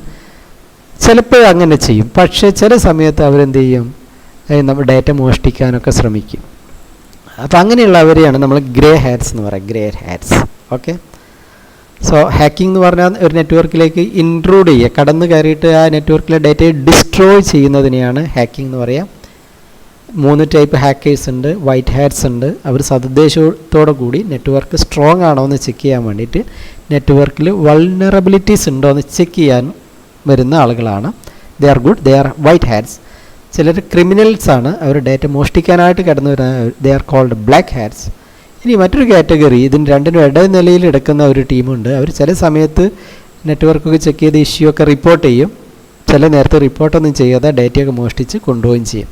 ചിലപ്പോൾ അങ്ങനെ ചെയ്യും. പക്ഷേ ചില സമയത്ത് അവരെന്ത് ചെയ്യും? നമ്മൾ ഡാറ്റ മോഷ്ടിക്കാനൊക്കെ ശ്രമിക്കും. അപ്പോൾ അങ്ങനെയുള്ളവരെയാണ് നമ്മൾ ഗ്രേ ഹാറ്റ്സ് എന്ന് പറയുക. Grey hats. Okay. So hacking എന്ന് പറഞ്ഞാൽ ഒരു നെറ്റ്വർക്കിലേക്ക് ഇൻട്രൂഡ് ചെയ്യുക, കടന്നു കയറിയിട്ട് ആ നെറ്റ്വർക്കിലെ ഡാറ്റയെ ഡിസ്ട്രോയ് ചെയ്യുന്നതിനെയാണ് ഹാക്കിംഗ് എന്ന് പറയുക. 3 ടൈപ്പ് ഹാക്കേഴ്സ് ഉണ്ട്. വൈറ്റ് ഹാറ്റ്സ് ഉണ്ട്. അവർ സതുദ്ദേശത്തോടു കൂടി നെറ്റ്വർക്ക് സ്ട്രോങ് ആണോ എന്ന് ചെക്ക് ചെയ്യാൻ വേണ്ടിയിട്ട് നെറ്റ്വർക്കിൽ വൾനറബിലിറ്റീസ് ഉണ്ടോ എന്ന് ചെക്ക് ചെയ്യാൻ വരുന്ന ആളുകളാണ്. They are good, they are white hats. ചിലർ ക്രിമിനൽസ് ആണ്, അവർ ഡാറ്റ മോഷ്ടിക്കാനായിട്ട് കടന്നു വരുന്ന, they are called black hats. ഇനി മറ്റൊരു കാറ്റഗറി, ഇതിന് രണ്ടിനും ഇടനിലയിൽ എടുക്കുന്ന ഒരു ടീമുണ്ട്. അവർ ചില സമയത്ത് നെറ്റ്വർക്കൊക്കെ ചെക്ക് ചെയ്ത് ഇഷ്യൂ ഒക്കെ റിപ്പോർട്ട് ചെയ്യും. ചില നേരത്തെ റിപ്പോർട്ടൊന്നും ചെയ്യാതെ ഡാറ്റയൊക്കെ മോഷ്ടിച്ച് കൊണ്ടുപോവുകയും ചെയ്യും.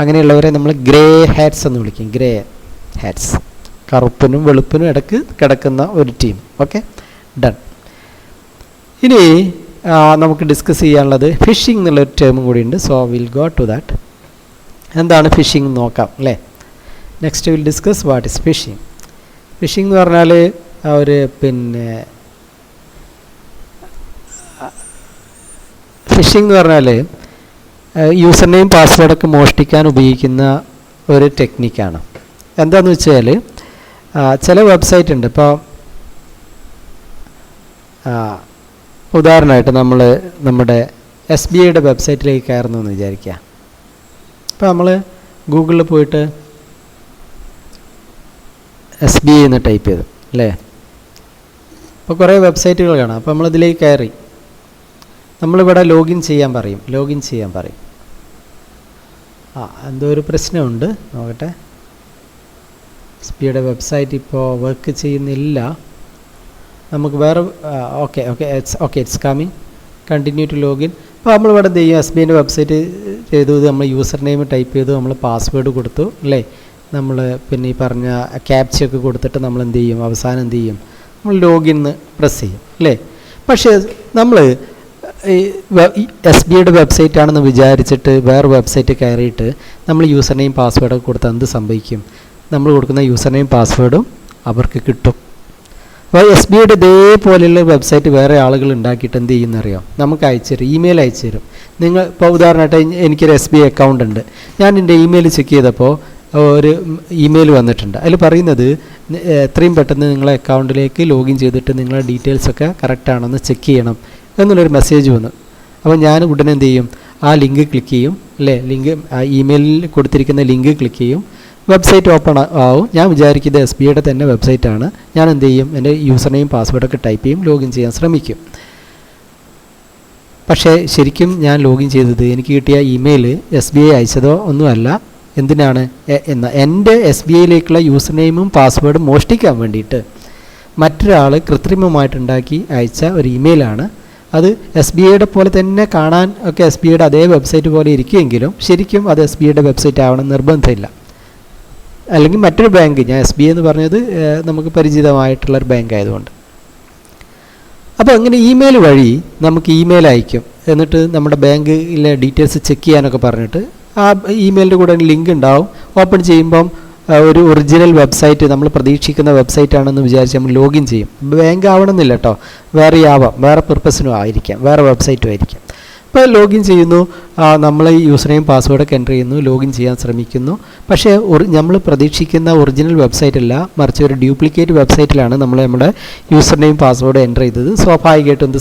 അങ്ങനെയുള്ളവരെ നമ്മൾ ഗ്രേ ഹാറ്റ്സ് എന്ന് വിളിക്കും. ഗ്രേ ഹാറ്റ്സ്, കറുപ്പിനും വെളുപ്പിനും ഇടയ്ക്ക് കിടക്കുന്ന ഒരു ടീം. Okay, done. ഇനി നമുക്ക് ഡിസ്കസ് ചെയ്യാനുള്ളത് ഫിഷിംഗ് എന്നുള്ളൊരു ടേമും കൂടിയുണ്ട്. So will go to that. എന്താണ് ഫിഷിംഗ് നോക്കാം അല്ലേ. Next will discuss what is phishing. Phishing എന്ന് പറഞ്ഞാൽ ഫിഷിംഗ് എന്ന് പറഞ്ഞാൽ യൂസർ നെയിം പാസ്വേഡൊക്കെ മോഷ്ടിക്കാൻ ഉപയോഗിക്കുന്ന ഒരു ടെക്നിക്കാണ്. എന്താണെന്ന് വെച്ചാൽ ചില വെബ്സൈറ്റ് ഉണ്ട്. ഇപ്പോൾ ഉദാഹരണമായിട്ട് നമ്മൾ നമ്മുടെ SBIയുടെ വെബ്സൈറ്റിലേക്ക് കയറുന്നു എന്ന് വിചാരിക്കുക. ഇപ്പോൾ നമ്മൾ ഗൂഗിളിൽ പോയിട്ട് SBI എന്ന് ടൈപ്പ് ചെയ്തു അല്ലേ. അപ്പോൾ കുറേ വെബ്സൈറ്റുകൾ കാണാം. അപ്പോൾ നമ്മളിതിലേക്ക് കയറി, നമ്മളിവിടെ ലോഗിൻ ചെയ്യാൻ പറയും. എന്തോ ഒരു പ്രശ്നമുണ്ട്, നോക്കട്ടെ. SBIയുടെ വെബ്സൈറ്റ് ഇപ്പോൾ വർക്ക് ചെയ്യുന്നില്ല. നമുക്ക് വേറെ it's coming, continue to login. അപ്പോൾ നമ്മളിവിടെ എന്ത് ചെയ്യും? SBIൻ്റെ വെബ്സൈറ്റ് ചെയ്തു, നമ്മൾ യൂസർ നെയിം ടൈപ്പ് ചെയ്തു, നമ്മൾ പാസ്വേഡ് കൊടുത്തു അല്ലേ. നമ്മൾ പിന്നെ ഈ പറഞ്ഞ ക്യാപ്ചയൊക്കെ കൊടുത്തിട്ട് നമ്മൾ എന്ത് ചെയ്യും? അവസാനം എന്ത് ചെയ്യും? നമ്മൾ ലോഗിൻ പ്രസ് ചെയ്യും അല്ലേ. പക്ഷേ നമ്മൾ SBIയുടെ വെബ്സൈറ്റ് ആണെന്ന് വിചാരിച്ചിട്ട് വേറെ വെബ്സൈറ്റ് കയറിയിട്ട് നമ്മൾ യൂസർ നെയിം പാസ്വേഡൊക്കെ കൊടുത്താൽ എന്ത് സംഭവിക്കും? നമ്മൾ കൊടുക്കുന്ന യൂസർ നെയിം പാസ്വേഡും അവർക്ക് കിട്ടും. അപ്പോൾ SBIയുടെ ഇതേപോലെയുള്ള വെബ്സൈറ്റ് വേറെ ആളുകൾ ഉണ്ടാക്കിയിട്ട് എന്ത് ചെയ്യുന്നറിയോ? നമുക്ക് അയച്ചു തരും, ഇമെയിൽ അയച്ചു തരും. നിങ്ങൾ ഇപ്പോൾ ഉദാഹരണമായിട്ട് എനിക്കൊരു SBI അക്കൗണ്ട് ഉണ്ട്. ഞാൻ എൻ്റെ ഇമെയിൽ ചെക്ക് ചെയ്തപ്പോൾ ഒരു ഇമെയിൽ വന്നിട്ടുണ്ട്. അതിൽ പറയുന്നത് എത്രയും പെട്ടെന്ന് നിങ്ങളെ അക്കൗണ്ടിലേക്ക് ലോഗിൻ ചെയ്തിട്ട് നിങ്ങളെ ഡീറ്റെയിൽസൊക്കെ കറക്റ്റാണെന്ന് ചെക്ക് ചെയ്യണം എന്നുള്ളൊരു മെസ്സേജ് വന്നു. അപ്പോൾ ഞാൻ ഉടനെ എന്ത് ചെയ്യും? ആ ലിങ്ക് ക്ലിക്ക് ചെയ്യും അല്ലേ. ലിങ്ക് ഇമെയിലിൽ കൊടുത്തിരിക്കുന്ന ലിങ്ക് ക്ലിക്ക് ചെയ്യും. വെബ്സൈറ്റ് ഓപ്പൺ ആവും. ഞാൻ വിചാരിക്കുന്നത് SBI യുടെ തന്നെ വെബ്സൈറ്റാണ്. ഞാൻ എന്ത് ചെയ്യും, എൻ്റെ യൂസർ നെയിം പാസ്വേഡൊക്കെ ടൈപ്പ് ചെയ്യും, ലോഗിൻ ചെയ്യാൻ ശ്രമിക്കും. പക്ഷേ ശരിക്കും ഞാൻ ലോഗിൻ ചെയ്തത് എനിക്ക് കിട്ടിയ ഇമെയിൽ SBI അയച്ചതോ ഒന്നുമല്ല. എന്തിനാണ് എൻ്റെ SBIയിലേക്കുള്ള യൂസർ നെയിമും പാസ്വേഡും മോഷ്ടിക്കാൻ വേണ്ടിയിട്ട് മറ്റൊരാൾ കൃത്രിമമായിട്ടുണ്ടാക്കി അയച്ച ഒരു ഇമെയിലാണ്. അത് SBIയുടെ പോലെ തന്നെ കാണാൻ ഒക്കെ SBIയുടെ അതേ വെബ്സൈറ്റ് പോലെ ഇരിക്കുമെങ്കിലും ശരിക്കും അത് SBIയുടെ വെബ്സൈറ്റ് ആവണം നിർബന്ധമില്ല. അല്ലെങ്കിൽ മറ്റൊരു ബാങ്ക്, ഞാൻ SBI എന്ന് പറഞ്ഞത് നമുക്ക് പരിചിതമായിട്ടുള്ളൊരു ബാങ്ക് ആയതുകൊണ്ട്. അപ്പോൾ അങ്ങനെ ഇമെയിൽ വഴി നമുക്ക് ഇമെയിൽ അയക്കും. എന്നിട്ട് നമ്മുടെ ബാങ്കിലെ ഡീറ്റെയിൽസ് ചെക്ക് ചെയ്യാനൊക്കെ പറഞ്ഞിട്ട് ആ ഇമെയിലിൻ്റെ കൂടെ ലിങ്ക് ഉണ്ടാവും. ഓപ്പൺ ചെയ്യുമ്പം ഒരു ഒറിജിനൽ വെബ്സൈറ്റ്, നമ്മൾ പ്രതീക്ഷിക്കുന്ന വെബ്സൈറ്റ് ആണെന്ന് വിചാരിച്ച് നമ്മൾ ലോഗിൻ ചെയ്യും. ബാങ്ക് ആവണമെന്നില്ല കേട്ടോ, വേറെ ആവാം, വേറെ പർപ്പസിനും ആയിരിക്കാം, വേറെ വെബ്സൈറ്റും ആയിരിക്കാം. അപ്പോൾ ലോഗിൻ ചെയ്യുന്നു, നമ്മൾ യൂസർ നെയിം പാസ്വേഡൊക്കെ എൻ്റർ ചെയ്യുന്നു, ലോഗിൻ ചെയ്യാൻ ശ്രമിക്കുന്നു. പക്ഷേ നമ്മൾ പ്രതീക്ഷിക്കുന്ന ഒറിജിനൽ വെബ്സൈറ്റ് അല്ല, മറിച്ച് ഒരു ഡ്യൂപ്ലിക്കേറ്റ് വെബ്സൈറ്റിലാണ് നമ്മുടെ യൂസർ നെയിം പാസ്വേഡ് എൻ്റർ ചെയ്തത്. സ്വാഭാവികമായിട്ടും എന്ത്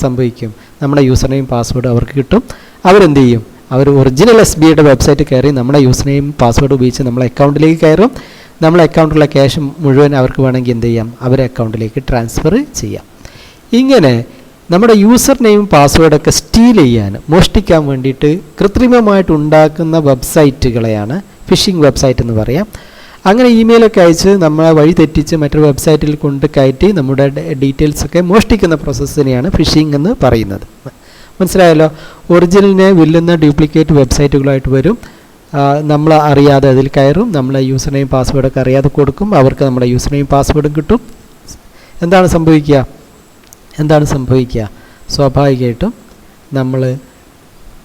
സംഭവിക്കും, നമ്മുടെ യൂസർ നെയിം പാസ്വേഡ് അവർക്ക് കിട്ടും. അവരെന്ത് ചെയ്യും, അവർ ഒറിജിനൽ SBIയുടെ വെബ്സൈറ്റ് കയറി നമ്മുടെ യൂസർ നെയിം പാസ്വേഡ് ഉപയോഗിച്ച് നമ്മളെ അക്കൗണ്ടിലേക്ക് കയറും. നമ്മളെ അക്കൗണ്ടിലുള്ള ക്യാഷ് മുഴുവൻ അവർക്ക് വേണമെങ്കിൽ എന്ത് ചെയ്യാം, അവരെ അക്കൗണ്ടിലേക്ക് ട്രാൻസ്ഫർ ചെയ്യാം. ഇങ്ങനെ നമ്മുടെ യൂസർ നെയിം പാസ്വേഡൊക്കെ സ്റ്റീൽ ചെയ്യാൻ, മോഷ്ടിക്കാൻ വേണ്ടിയിട്ട് കൃത്രിമമായിട്ട് ഉണ്ടാക്കുന്ന വെബ്സൈറ്റുകളെയാണ് ഫിഷിംഗ് വെബ്സൈറ്റ് എന്ന് പറയാം. അങ്ങനെ ഇമെയിലൊക്കെ അയച്ച് നമ്മളെ വഴി തെറ്റിച്ച് മറ്റൊരു വെബ്സൈറ്റിൽ കൊണ്ട് കയറ്റി നമ്മുടെ ഡീറ്റെയിൽസൊക്കെ മോഷ്ടിക്കുന്ന പ്രോസസ്സിനെയാണ് ഫിഷിംഗ് എന്ന് പറയുന്നത്. മനസ്സിലായല്ലോ? ഒറിജിനലിനെ വില്ലുന്ന ഡ്യൂപ്ലിക്കേറ്റ് വെബ്സൈറ്റുകളായിട്ട് വരും. നമ്മൾ അറിയാതെ അതിൽ കയറും, നമ്മളെ യൂസർ നെയിം പാസ്വേഡൊക്കെ അറിയാതെ കൊടുക്കും, അവർക്ക് നമ്മുടെ യൂസർ നെയിം പാസ്വേഡും കിട്ടും. എന്താണ് സംഭവിക്കുക? സ്വാഭാവികമായിട്ടും നമ്മൾ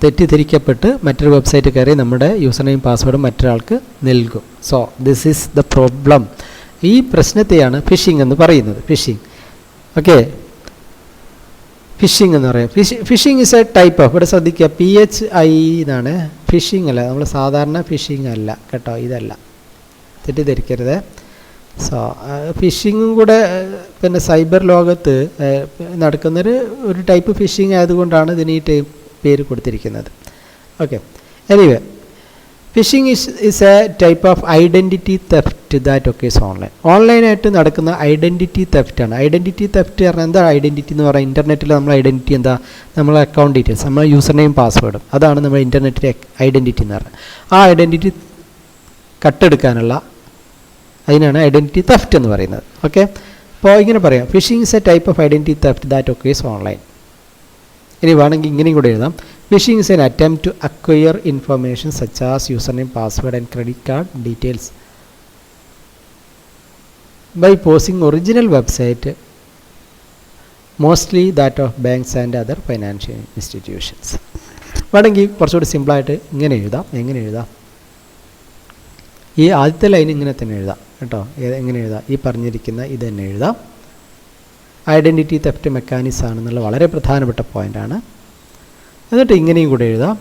തെറ്റിദ്ധരിക്കപ്പെട്ട് മറ്റൊരു വെബ്സൈറ്റ് കയറി നമ്മുടെ യൂസർ നെയിം പാസ്വേഡ് മറ്റൊരാൾക്ക് നൽകും. So this is the problem. ഈ പ്രശ്നത്തെയാണ് ഫിഷിംഗ് എന്ന് പറയുന്നത്. ഓക്കെ, ഫിഷിംഗ് എന്ന് പറയാം. Phishing is a type of, ഇവിടെ ശ്രദ്ധിക്കുക, PHI എന്നാണ്, ഫിഷിംഗ് അല്ല, നമ്മൾ സാധാരണ ഫിഷിംഗ് അല്ല കേട്ടോ, ഇതല്ല, തെറ്റിദ്ധരിക്കരുത്. സോ ഫിഷിങ്ങും കൂടെ പിന്നെ സൈബർ ലോകത്ത് നടക്കുന്നൊരു ടൈപ്പ് ഫിഷിംഗ് ആയതുകൊണ്ടാണ് ഇതിന് ഈ പേര് കൊടുത്തിരിക്കുന്നത്. Okay, anyway, phishing is a type of identity theft that occurs ഓൺലൈനായിട്ട് നടക്കുന്ന ഐഡൻറ്റിറ്റി തെഫ്റ്റാണ്. ഐഡൻറ്റിറ്റി തെഫ്റ്റ് പറഞ്ഞാൽ എന്താ ഐഡൻറ്റിറ്റി എന്ന് പറയുന്നത്? ഇൻ്റർനെറ്റിൽ നമ്മളെ ഐഡൻറ്റിറ്റി എന്താ? നമ്മളെ അക്കൗണ്ട് ഡീറ്റെയിൽസ്, നമ്മളെ യൂസർ നെയിം പാസ്വേഡും, അതാണ് നമ്മുടെ ഇൻ്റർനെറ്റിലെ ഐഡൻറ്റിറ്റി എന്ന് പറയുന്നത്. ആ ഐഡൻറ്റിറ്റി കട്ടെടുക്കാനുള്ള, അതിനാണ് ഐഡൻറ്റിറ്റി തെഫ്റ്റ് എന്ന് പറയുന്നത്. ഓക്കെ, അപ്പോൾ ഇങ്ങനെ പറയാം, phishing is a type of identity theft that occurs online. ഇനി വേണമെങ്കിൽ ഇങ്ങനെയും കൂടെ എഴുതാം, phishing is an attempt to acquire information such as user name password and credit card details by posing original website, mostly that of banks and other financial institutions. വേണമെങ്കിൽ കുറച്ചുകൂടി സിമ്പിളായിട്ട് ഇങ്ങനെ എഴുതാം. എങ്ങനെ എഴുതാം? ഈ ആദ്യത്തെ ലൈൻ ഇങ്ങനെ തന്നെ എഴുതാം കേട്ടോ. എങ്ങനെ എഴുതാം? ഈ പറഞ്ഞിരിക്കുന്ന ഇത് തന്നെ എഴുതാം. ഐഡൻറ്റിറ്റി തെഫ്റ്റ് മെക്കാനിസം ആണെന്നുള്ള വളരെ പ്രധാനപ്പെട്ട പോയിൻ്റാണ്. എന്നിട്ട് ഇങ്ങനെയും കൂടെ എഴുതാം,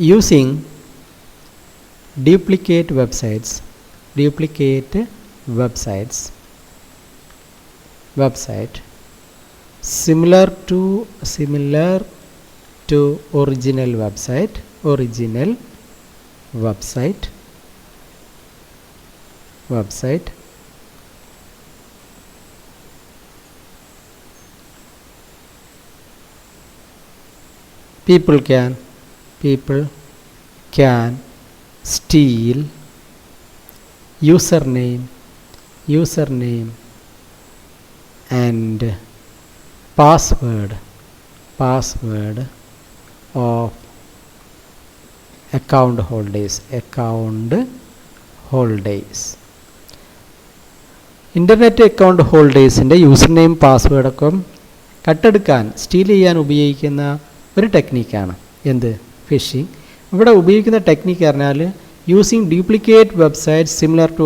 using duplicate websites similar to original website people can steal username and password of account holders. Internet account ഹോൾഡേഴ്സിൻ്റെ യൂസർ നെയിം പാസ്വേഡൊക്കെ കട്ടെടുക്കാൻ, സ്റ്റീൽ ചെയ്യാൻ ഉപയോഗിക്കുന്ന ഒരു ടെക്നിക്കാണ് എന്ത്? ഫിഷിംഗ്. ഇവിടെ ഉപയോഗിക്കുന്ന ടെക്നിക്ക് പറഞ്ഞാൽ using duplicate website similar to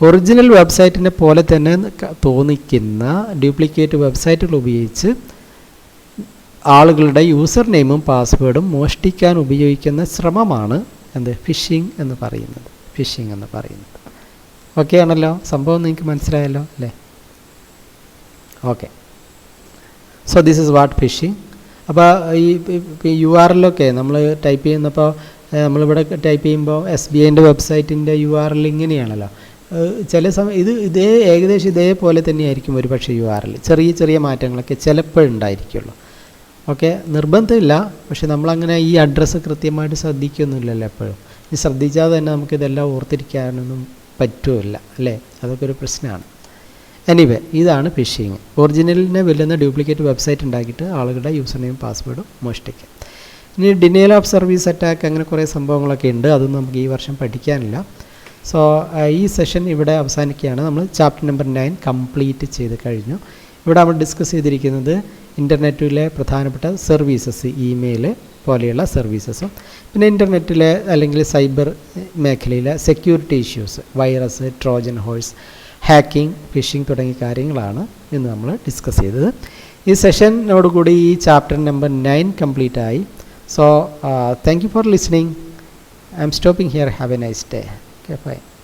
original വെബ്സൈറ്റിനെ പോലെ തന്നെ തോന്നിക്കുന്ന ഡ്യൂപ്ലിക്കേറ്റ് വെബ്സൈറ്റുകൾ ഉപയോഗിച്ച് ആളുകളുടെ യൂസർ നെയിമും പാസ്വേഡും മോഷ്ടിക്കാൻ ഉപയോഗിക്കുന്ന ശ്രമമാണ് എന്ത്? ഫിഷിംഗ് എന്ന് പറയുന്നത്. ഓക്കെ ആണല്ലോ? സംഭവം നിങ്ങൾക്ക് മനസ്സിലായല്ലോ അല്ലേ? Okay, so this is what phishing. അപ്പോൾ ഈ URL ഒക്കെ നമ്മൾ ടൈപ്പ് ചെയ്യുന്നപ്പോൾ നമ്മളിവിടെ ടൈപ്പ് ചെയ്യുമ്പോൾ SBIൻ്റെ വെബ്സൈറ്റിൻ്റെ URL ഇങ്ങനെയാണല്ലോ. ചില സമയം ഏകദേശം ഇതേപോലെ തന്നെയായിരിക്കും ഒരു പക്ഷേ URL. ചെറിയ ചെറിയ മാറ്റങ്ങളൊക്കെ ചിലപ്പോഴുണ്ടായിരിക്കുള്ളൂ. ഓക്കെ, നിർബന്ധമില്ല. പക്ഷെ നമ്മളങ്ങനെ ഈ അഡ്രസ്സ് കൃത്യമായിട്ട് ശ്രദ്ധിക്കൊന്നുമില്ലല്ലോ എപ്പോഴും. ഈ ശ്രദ്ധിച്ചാൽ തന്നെ നമുക്കിതെല്ലാം ഓർത്തിരിക്കാനൊന്നും പറ്റുമില്ല അല്ലേ, അതൊക്കെ ഒരു പ്രശ്നമാണ്. എനിവേ, ഇതാണ് ഫിഷിങ്. ഒറിജിനലിനെ വെല്ലുന്ന ഡ്യൂപ്ലിക്കേറ്റ് വെബ്സൈറ്റ് ഉണ്ടാക്കിയിട്ട് ആളുകളുടെ യൂസർ നെയിം പാസ്വേഡും മോഷ്ടിക്കുക. ഇനി ഡിനയൽ ഓഫ് സർവീസ് അറ്റാക്ക്, അങ്ങനെ കുറേ സംഭവങ്ങളൊക്കെ ഉണ്ട്. അതൊന്നും നമുക്ക് ഈ വർഷം പഠിക്കാനില്ല. സോ ഈ സെഷൻ ഇവിടെ അവസാനിക്കുകയാണ്. നമ്മൾ ചാപ്റ്റർ നമ്പർ 9 കംപ്ലീറ്റ് ചെയ്ത് കഴിഞ്ഞു. ഇവിടെ നമ്മൾ ഡിസ്കസ് ചെയ്തിരിക്കുന്നത് ഇൻ്റർനെറ്റിലെ പ്രധാനപ്പെട്ട സർവീസസ്, ഇമെയിൽ പോലെയുള്ള സർവീസസും പിന്നെ ഇൻ്റർനെറ്റിലെ അല്ലെങ്കിൽ സൈബർ മേഖലയിലെ security issues, virus, Trojan horse, hacking, phishing തുടങ്ങിയ കാര്യങ്ങളാണ് ഇന്ന് നമ്മൾ ഡിസ്കസ് ചെയ്തത്. ഈ സെഷനോടുകൂടി ഈ ചാപ്റ്റർ നമ്പർ 9 കംപ്ലീറ്റ് ആയി. So thank you for listening. I am stopping here. Have a nice day. Okay, bye.